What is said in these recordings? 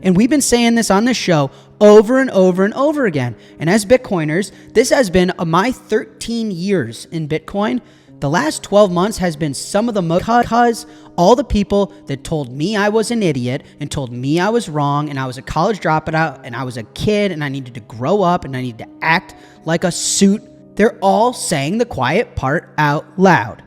And we've been saying this on this show over and over and over again. And as Bitcoiners, this has been my 13 years in Bitcoin. The last 12 months has been some of the most, because all the people that told me I was an idiot and told me I was wrong and I was a college dropout and I was a kid and I needed to grow up and I needed to act like a suit, they're all saying the quiet part out loud.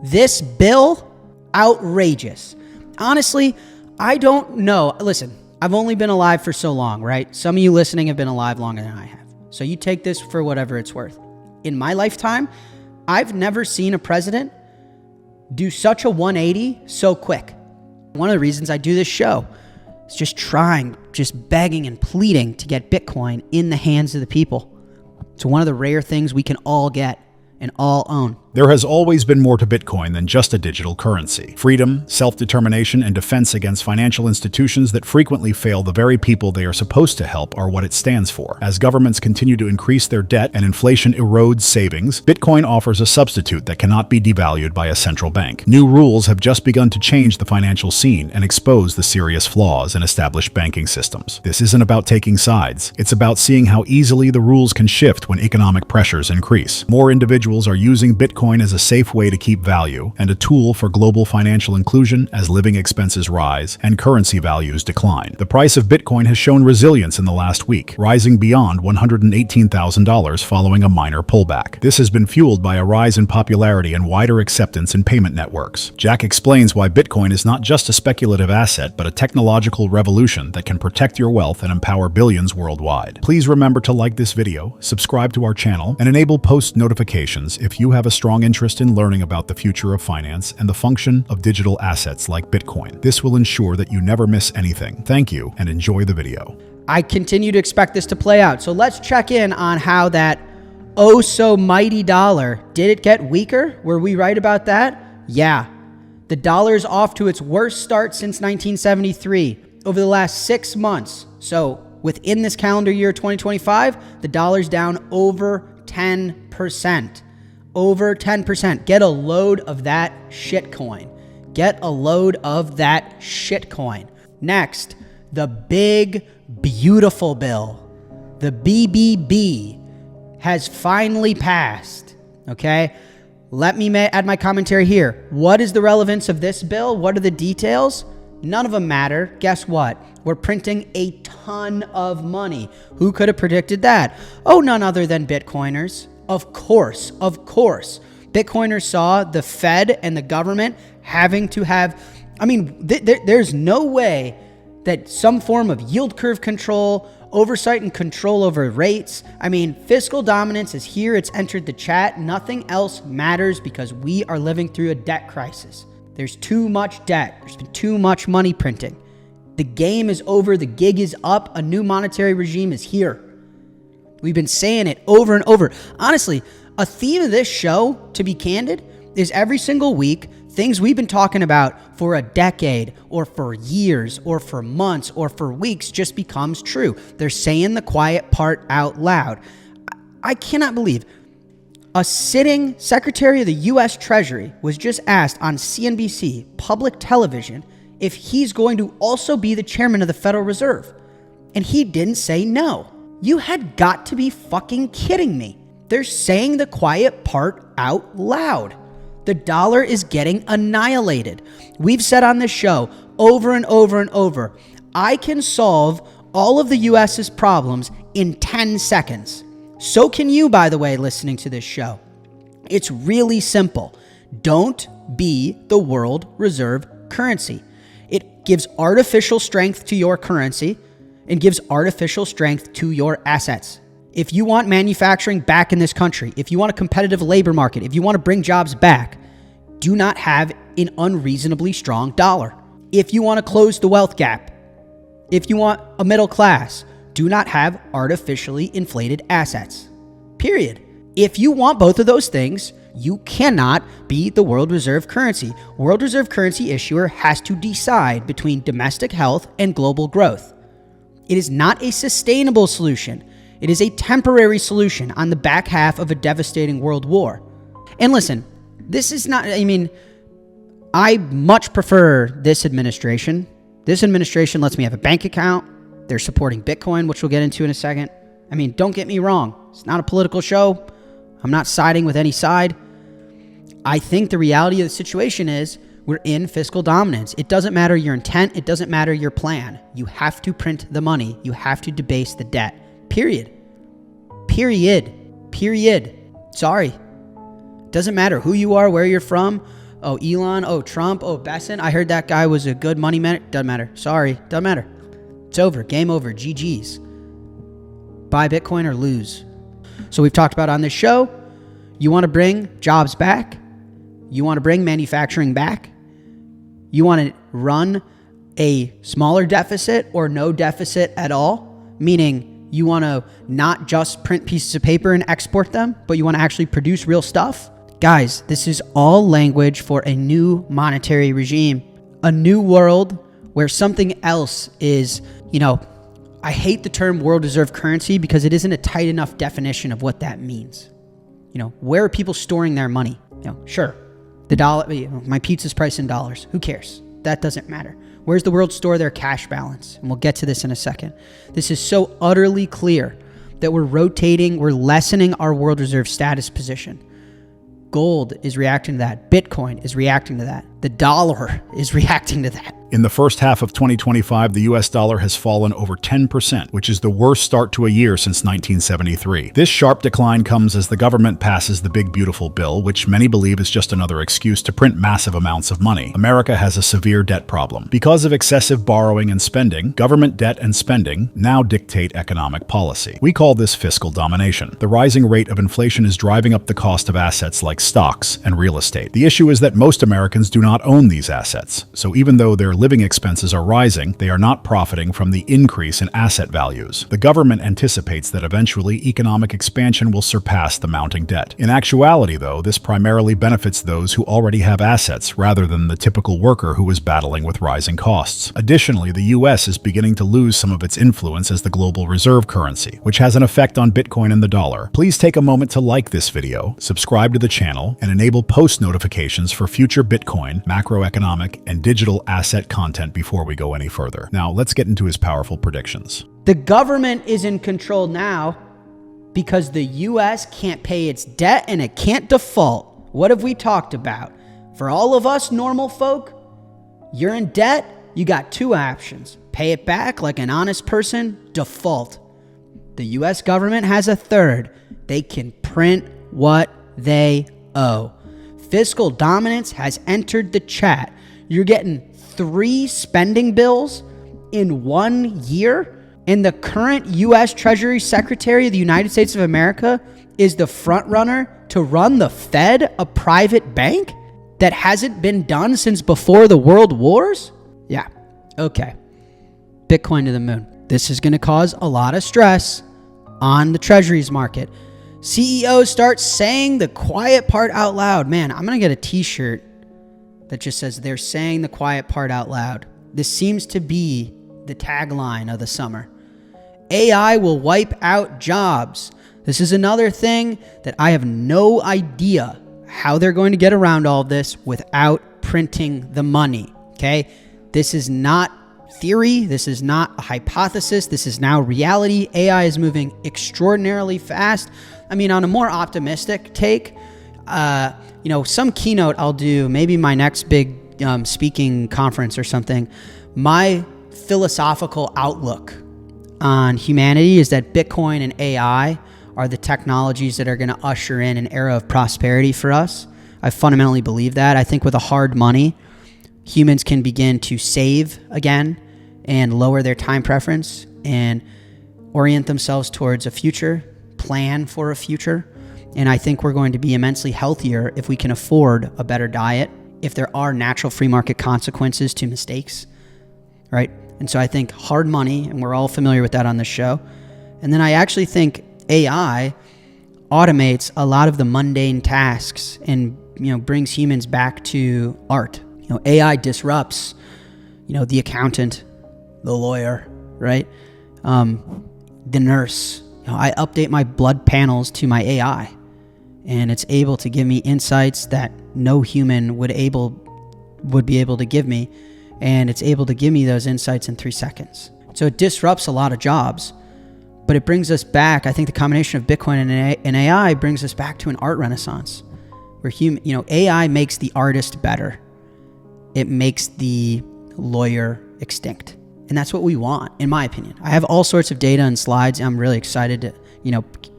This bill, outrageous. Honestly, I don't know. Listen, I've only been alive for so long, right? Some of you listening have been alive longer than I have. So you take this for whatever it's worth. In my lifetime, I've never seen a president do such a 180 so quick. One of the reasons I do this show is just begging and pleading to get Bitcoin in the hands of the people. It's one of the rare things we can all get and all own. There has always been more to Bitcoin than just a digital currency. Freedom, self-determination, and defense against financial institutions that frequently fail the very people they are supposed to help are what it stands for. As governments continue to increase their debt and inflation erodes savings, Bitcoin offers a substitute that cannot be devalued by a central bank. New rules have just begun to change the financial scene and expose the serious flaws in established banking systems. This isn't about taking sides. It's about seeing how easily the rules can shift when economic pressures increase. More individuals are using Bitcoin as a safe way to keep value and a tool for global financial inclusion as living expenses rise and currency values decline. The price of Bitcoin has shown resilience in the last week, rising beyond $118,000 following a minor pullback. This has been fueled by a rise in popularity and wider acceptance in payment networks. Jack explains why Bitcoin is not just a speculative asset, but a technological revolution that can protect your wealth and empower billions worldwide. Please remember to like this video, subscribe to our channel, and enable post notifications if you have a strong interest in learning about the future of finance and the function of digital assets like Bitcoin. This will ensure that you never miss anything. Thank you and enjoy the video. I continue to expect this to play out. So let's check in on how that oh so mighty dollar, did it get weaker? Were we right about that? Yeah. The dollar is off to its worst start since 1973 over the last 6 months. So within this calendar year 2025, the dollar's down over 10%. Over 10%. Get a load of that shitcoin. Get a load of that shitcoin. Next, the big, beautiful bill. The BBB has finally passed. Okay? Let me add my commentary here. What is the relevance of this bill? What are the details? None of them matter. Guess what? We're printing a ton of money. Who could have predicted that? Oh, none other than Bitcoiners. Of course. Bitcoiners saw the Fed and the government having to have, there's no way that some form of yield curve control, oversight and control over rates. Fiscal dominance is here. It's entered the chat. Nothing else matters because we are living through a debt crisis. There's too much debt. There's been too much money printing. The game is over. The gig is up. A new monetary regime is here. We've been saying it over and over. Honestly, a theme of this show, to be candid, is every single week, things we've been talking about for a decade or for years or for months or for weeks just becomes true. They're saying the quiet part out loud. I cannot believe a sitting Secretary of the U.S. Treasury was just asked on CNBC public television if he's going to also be the chairman of the Federal Reserve. And he didn't say no. You had got to be fucking kidding me. They're saying the quiet part out loud. The dollar is getting annihilated. We've said on this show over and over and over, I can solve all of the US's problems in 10 seconds. So can you, by the way, listening to this show. It's really simple. Don't be the world reserve currency. It gives artificial strength to your currency and gives artificial strength to your assets. If you want manufacturing back in this country, if you want a competitive labor market, if you want to bring jobs back, do not have an unreasonably strong dollar. If you want to close the wealth gap, if you want a middle class, do not have artificially inflated assets. Period. If you want both of those things, you cannot be the world reserve currency. World reserve currency issuer has to decide between domestic health and global growth. It is not a sustainable solution. It is a temporary solution on the back half of a devastating world war. And listen, this is not, I much prefer this administration This administration lets me have a bank account. They're supporting Bitcoin, which we'll get into in a second. I mean, don't get me wrong. It's not a political show. I'm not siding with any side. I think the reality of the situation is we're in fiscal dominance. It doesn't matter your intent. It doesn't matter your plan. You have to print the money. You have to debase the debt. Period. Sorry. Doesn't matter who you are, where you're from. Oh, Elon. Oh, Trump. Oh, Besson. I heard that guy was a good money man. Doesn't matter. Sorry. Doesn't matter. It's over. Game over. GG's. Buy Bitcoin or lose. So we've talked about on this show, you want to bring jobs back. You want to bring manufacturing back. You want to run a smaller deficit or no deficit at all, meaning you want to not just print pieces of paper and export them, but you want to actually produce real stuff. Guys, this is all language for a new monetary regime, a new world where something else is, I hate the term world reserve currency because it isn't a tight enough definition of what that means. Where are people storing their money? Sure, the dollar, my pizza's priced in dollars. Who cares? That doesn't matter. Where's the world store their cash balance? And we'll get to this in a second. This is so utterly clear that we're lessening our world reserve status position. Gold is reacting to that. Bitcoin is reacting to that. The dollar is reacting to that. In the first half of 2025, the US dollar has fallen over 10%, which is the worst start to a year since 1973. This sharp decline comes as the government passes the Big Beautiful Bill, which many believe is just another excuse to print massive amounts of money. America has a severe debt problem. Because of excessive borrowing and spending, government debt and spending now dictate economic policy. We call this fiscal domination. The rising rate of inflation is driving up the cost of assets like stocks and real estate. The issue is that most Americans do not own these assets, so even though their living expenses are rising, they are not profiting from the increase in asset values. The government anticipates that eventually economic expansion will surpass the mounting debt. In actuality, though, this primarily benefits those who already have assets rather than the typical worker who is battling with rising costs. Additionally, the US is beginning to lose some of its influence as the global reserve currency, which has an effect on Bitcoin and the dollar. Please take a moment to like this video, subscribe to the channel, and enable post notifications for future Bitcoin, macroeconomic, and digital asset content before we go any further. Now, let's get into his powerful predictions. The government is in control now because the US can't pay its debt and it can't default. What have we talked about? For all of us normal folk, you're in debt, you got two options. Pay it back like an honest person, default. The US government has a third. They can print what they owe. Fiscal dominance has entered the chat. You're getting 3 spending bills in 1 year, and the current U.S. Treasury Secretary of the United States of America is the front runner to run the Fed, a private bank that hasn't been done since before the World Wars? Yeah, okay. Bitcoin to the moon. This is going to cause a lot of stress on the treasuries market. CEOs start saying the quiet part out loud. Man, I'm going to get a t-shirt that just says they're saying the quiet part out loud. This seems to be the tagline of the summer. AI will wipe out jobs. This is another thing that I have no idea how they're going to get around all of this without printing the money, okay? This is not theory. This is not a hypothesis. This is now reality. AI is moving extraordinarily fast. I mean, on a more optimistic take, some keynote I'll do, maybe my next big speaking conference or something, my philosophical outlook on humanity is that Bitcoin and AI are the technologies that are going to usher in an era of prosperity for us. I fundamentally believe that. I think with a hard money, humans can begin to save again and lower their time preference and orient themselves towards a future, plan for a future. And I think we're going to be immensely healthier if we can afford a better diet, if there are natural free market consequences to mistakes, right? And so I think hard money, and we're all familiar with that on this show. And then I actually think AI automates a lot of the mundane tasks and, brings humans back to art. AI disrupts, the accountant, the lawyer, right? The nurse. I update my blood panels to my AI, and it's able to give me insights that no human would be able to give me. and it's able to give me those insights in 3 seconds. So it disrupts a lot of jobs, but it brings us back. I think the combination of Bitcoin and AI brings us back to an art renaissance where AI makes the artist better. It makes the lawyer extinct. And that's what we want, in my opinion. I have all sorts of data and slides. I'm really excited to,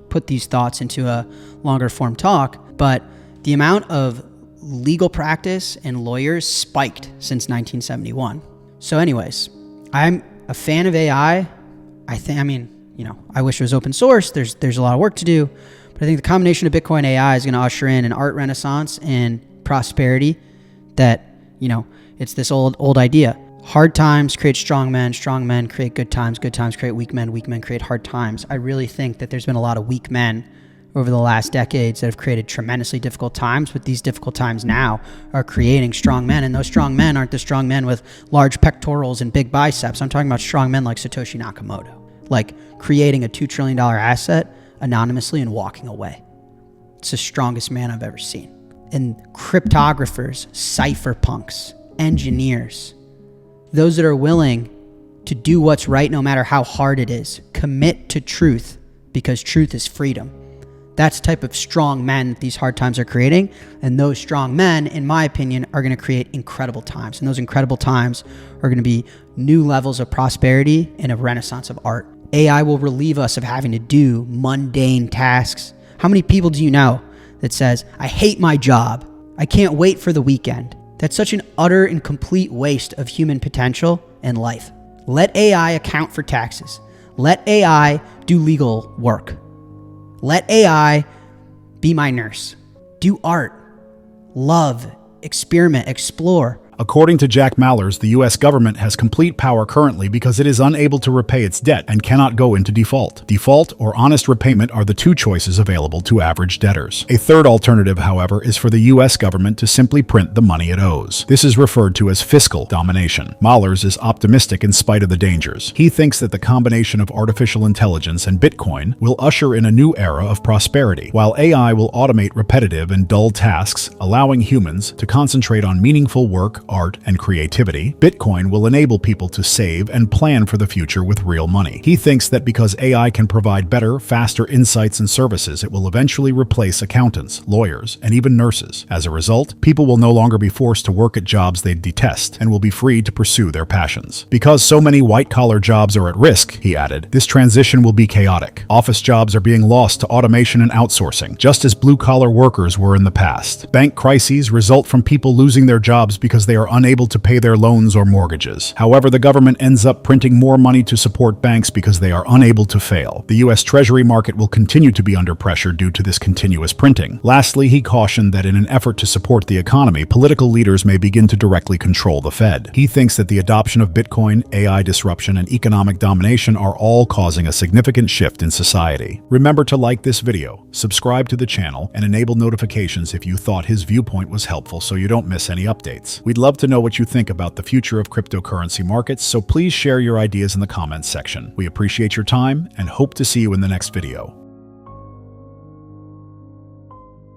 put these thoughts into a longer form talk, but the amount of legal practice and lawyers spiked since 1971. So anyways, I'm a fan of AI. I wish it was open source. There's a lot of work to do, but I think the combination of Bitcoin and AI is going to usher in an art renaissance and prosperity that, it's this old idea. Hard times create strong men create good times create weak men create hard times. I really think that there's been a lot of weak men over the last decades that have created tremendously difficult times, but these difficult times now are creating strong men, and those strong men aren't the strong men with large pectorals and big biceps. I'm talking about strong men like Satoshi Nakamoto, like creating a $2 trillion asset anonymously and walking away. It's the strongest man I've ever seen. And cryptographers, cypherpunks, engineers, those that are willing to do what's right no matter how hard it is, commit to truth because truth is freedom. That's the type of strong men that these hard times are creating. And those strong men, in my opinion, are going to create incredible times. And those incredible times are going to be new levels of prosperity and a renaissance of art. AI will relieve us of having to do mundane tasks. How many people do you know that says, I hate my job. I can't wait for the weekend? That's such an utter and complete waste of human potential and life. Let AI account for taxes. Let AI do legal work. Let AI be my nurse. Do art. Love. Experiment. Explore. According to Jack Mallers, the U.S. government has complete power currently because it is unable to repay its debt and cannot go into default. Default or honest repayment are the two choices available to average debtors. A third alternative, however, is for the U.S. government to simply print the money it owes. This is referred to as fiscal domination. Mallers is optimistic in spite of the dangers. He thinks that the combination of artificial intelligence and Bitcoin will usher in a new era of prosperity. While AI will automate repetitive and dull tasks, allowing humans to concentrate on meaningful work, art, and creativity, Bitcoin will enable people to save and plan for the future with real money. He thinks that because AI can provide better, faster insights and services, it will eventually replace accountants, lawyers, and even nurses. As a result, people will no longer be forced to work at jobs they detest and will be free to pursue their passions. Because so many white-collar jobs are at risk, he added, this transition will be chaotic. Office jobs are being lost to automation and outsourcing, just as blue-collar workers were in the past. Bank crises result from people losing their jobs because they are unable to pay their loans or mortgages. However, the government ends up printing more money to support banks because they are unable to fail. The U.S. Treasury market will continue to be under pressure due to this continuous printing. Lastly, he cautioned that in an effort to support the economy, political leaders may begin to directly control the Fed. He thinks that the adoption of Bitcoin, AI disruption, and economic domination are all causing a significant shift in society. Remember to like this video, subscribe to the channel, and enable notifications if you thought his viewpoint was helpful so you don't miss any updates. We'd love to know what you think about the future of cryptocurrency markets, so please share your ideas in the comments section. We appreciate your time and hope to see you in the next video.